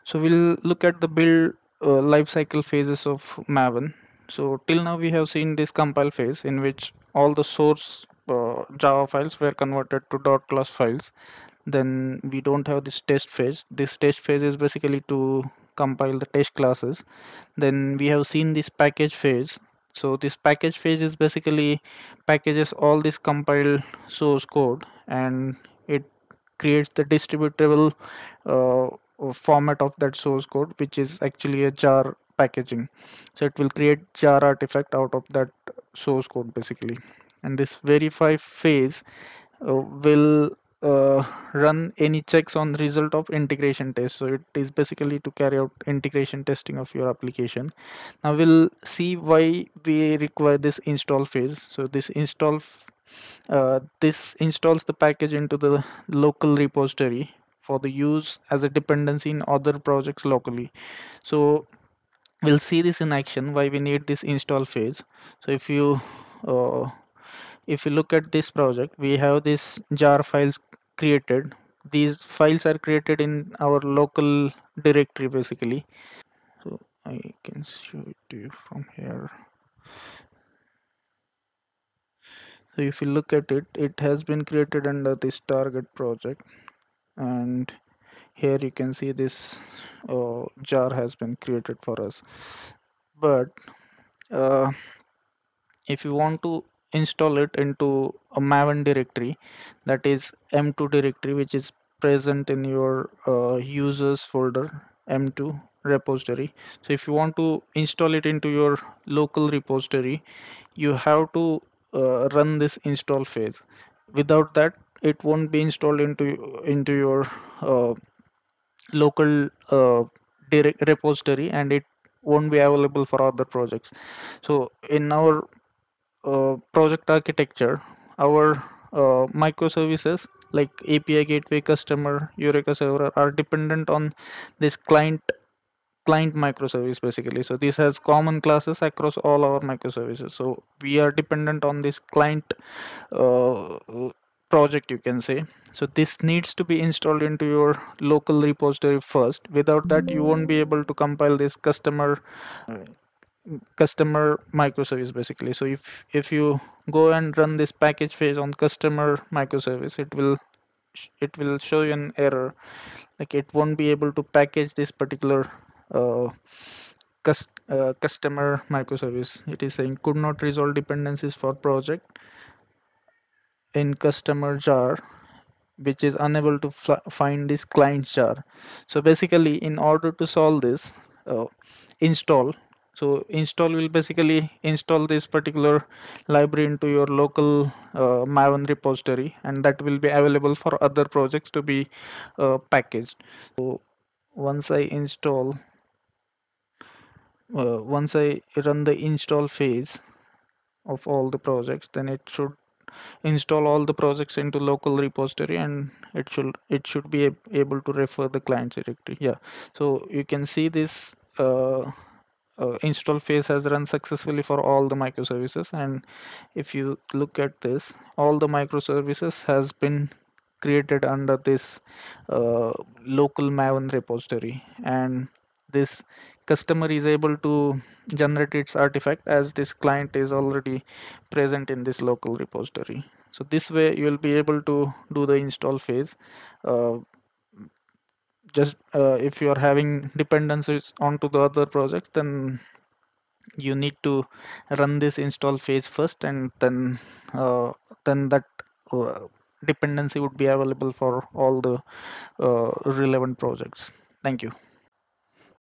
So we'll look at the build life cycle phases of Maven. So till now we have seen this compile phase in which all the source Java files were converted to .class files. Then we don't have this test phase. This test phase is basically to compile the test classes. Then we have seen this package phase. So this package phase is basically packages all this compiled source code, and it creates the distributable format of that source code, which is actually a jar packaging. So it will create jar artifact out of that source code basically. And this verify phase will run any checks on the result of integration test. So it is basically to carry out integration testing of your application. Now we'll see why we require this install phase. So this installs the package into the local repository for the use as a dependency in other projects locally. So we'll see this in action, why we need this install phase. So uh, if you look at this project, we have this jar files created. These files are created in our local directory basically. So I can show it to you from here. So if you look at it, it has been created under this target project, and here you can see this jar has been created for us. But uh, if you want to install it into a Maven directory, that is M2 directory, which is present in your users folder, M2 repository. So if you want to install it into your local repository, you have to run this install phase. Without that, it won't be installed into your local direct repository, and it won't be available for other projects. So in our project architecture, our microservices like API gateway, customer, Eureka server are dependent on this client microservice basically. So this has common classes across all our microservices. So we are dependent on this client uh, project, you can say. So this needs to be installed into your local repository first. Without that, you won't be able to compile this customer microservice basically. So if you go and run this package phase on customer microservice, it will show you an error, like it won't be able to package this particular uh, customer microservice. It is saying could not resolve dependencies for project in customer jar, which is unable to find this client jar. So basically, in order to solve this, uh, install. So install will basically install this particular library into your local Maven repository, and that will be available for other projects to be packaged. So once I install, once I run the install phase of all the projects, then it should install all the projects into local repository, and it should be able to refer the client directory. Yeah, so you can see this install phase has run successfully for all the microservices. And if you look at this, all the microservices has been created under this local Maven repository, and this customer is able to generate its artifact as this client is already present in this local repository. So this way you will be able to do the install phase. Just if you are having dependencies onto the other projects, then you need to run this install phase first, and then that uh, dependency would be available for all the relevant projects. Thank you.